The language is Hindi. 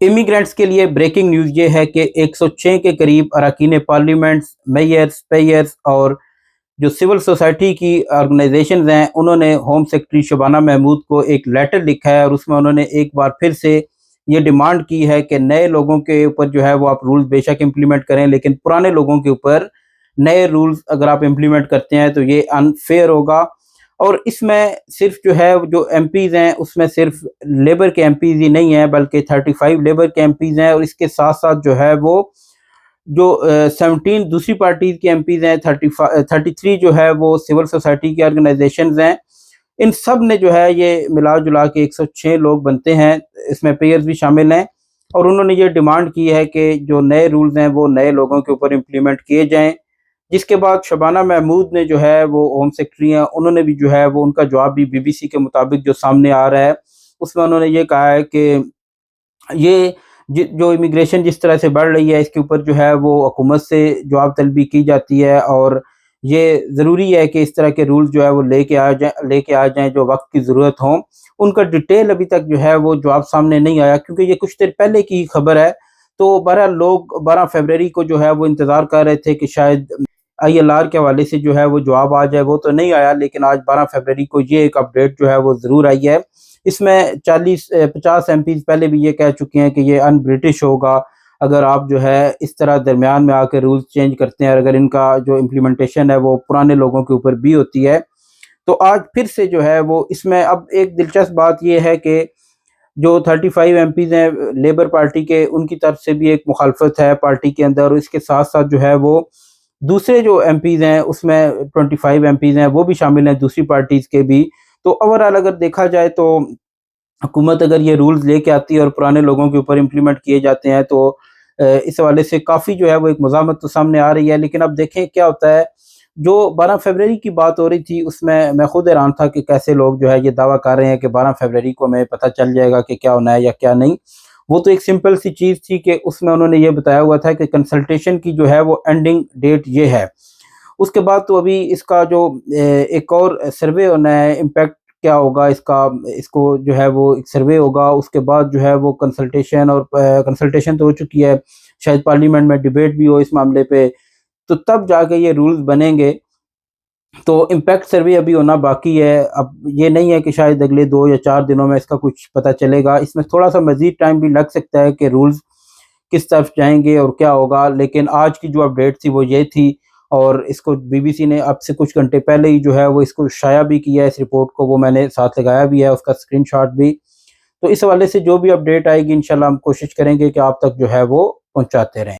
इमिग्रेंट्स के लिए ब्रेकिंग न्यूज़ ये है कि 106 के करीब अरकान पार्लियामेंट, मेयर्स, पेयर्स और जो सिविल सोसाइटी की ऑर्गेनाइजेशंस हैं, उन्होंने होम सेक्रेटरी शबाना महमूद को एक लेटर लिखा है और उसमें उन्होंने एक बार फिर से ये डिमांड की है कि नए लोगों के ऊपर जो है वो आप रूल्स बेशक इम्प्लीमेंट करें, लेकिन पुराने लोगों के ऊपर नए रूल्स अगर आप इम्प्लीमेंट करते हैं तो ये अनफेयर होगा। और इसमें सिर्फ जो है जो एमपीज़ हैं उसमें सिर्फ लेबर के एमपीज़ ही नहीं हैं, बल्कि 35 लेबर के एमपीज़ हैं और इसके साथ-साथ जो है वो जो 17 दूसरी पार्टीज़ के एमपीज़ हैं, 33 जो है वो सिविल सोसाइटी की ऑर्गेनाइजेशंस हैं। इन सब ने जो है ये मिला-जुला के 106 लोग बनते हैं, इसमें पेयर्स भी शामिल हैं और उन्होंने ये डिमांड की है कि जो नए रूल्स हैं वो नए लोगों के ऊपर इम्प्लीमेंट किए जाएँ। जिसके बाद शबाना महमूद ने जो है वो होम सेक्रेटरी हैं, उन्होंने भी जो है वो उनका जवाब भी बीबीसी के मुताबिक जो सामने आ रहा है, उसमें उन्होंने ये कहा है कि ये जो इमिग्रेशन जिस तरह से बढ़ रही है इसके ऊपर जो है वो हुकूमत से जवाब तलबी की जाती है और ये ज़रूरी है कि इस तरह के रूल्स जो है वो लेके आ जाएँ जो वक़्त की ज़रूरत हो। उनका डिटेल अभी तक जो है वो जवाब सामने नहीं आया क्योंकि ये कुछ देर पहले की खबर है। तो बहरहाल लोग 12 फ़रवरी को जो है वो इंतज़ार कर रहे थे कि शायद आईएलआर के हवाले से जो है वो जवाब आ जाए, वो तो नहीं आया, लेकिन आज 12 फ़रवरी को ये एक अपडेट जो है वो ज़रूर आई है। इसमें 50 एमपीज़ पहले भी ये कह चुके हैं कि ये अन ब्रिटिश होगा, अगर आप जो है इस तरह दरमियान में आके रूल्स चेंज करते हैं और अगर इनका जो इम्प्लीमेंटेशन है वो पुराने लोगों के ऊपर भी होती है। तो आज फिर से जो है वो इसमें अब एक दिलचस्प बात ये है कि जो 35 एमपीज़ हैं लेबर पार्टी के, उनकी तरफ से भी एक मुखालफत है पार्टी के अंदर और इसके साथ-साथ जो है वो दूसरे जो एमपीज़ हैं उसमें 25 एमपीज़ हैं वो भी शामिल हैं दूसरी पार्टीज़ के भी। तो ओवरऑल अगर देखा जाए तो हुकूमत अगर ये रूल्स लेके आती है और पुराने लोगों के ऊपर इम्प्लीमेंट किए जाते हैं तो इस हवाले से काफ़ी जो है वो एक मज़ामत तो सामने आ रही है। लेकिन अब देखें क्या होता है, जो 12 फ़रवरी की बात हो रही थी उसमें मैं खुद हैरान था कि कैसे लोग जो है ये दावा कर रहे हैं कि 12 फ़रवरी को हमें पता चल जाएगा कि क्या होना है या क्या नहीं। वो तो एक सिंपल सी चीज़ थी कि उसमें उन्होंने ये बताया हुआ था कि कंसल्टेशन की जो है वो एंडिंग डेट ये है। उसके बाद तो अभी इसका जो एक और सर्वे होना है, इम्पैक्ट क्या होगा इसका, इसको जो है वो एक सर्वे होगा, उसके बाद जो है वो कंसल्टेशन और कंसल्टेशन तो हो चुकी है, शायद पार्लियामेंट में डिबेट भी हो इस मामले पे, तो तब जाके ये रूल्स बनेंगे। तो इम्पैक्ट सर्वे अभी होना बाकी है। अब ये नहीं है कि शायद अगले 2 या 4 दिनों में इसका कुछ पता चलेगा। इसमें थोड़ा-सा मज़ीद टाइम भी लग सकता है कि रूल्स किस तरफ जाएँगे और क्या होगा। लेकिन आज की जो अपडेट थी वो ये थी और इसको बीबीसी ने अब से कुछ घंटे पहले ही जो है वो इसको शाया भी किया है, इस रिपोर्ट को, वो मैंने साथ लगाया भी है उसका स्क्रीनशॉट भी। तो इस हवाले से जो भी अपडेट आएगी इंशाल्लाह हम कोशिश करेंगे कि आप तक जो है वो पहुँचाते रहें।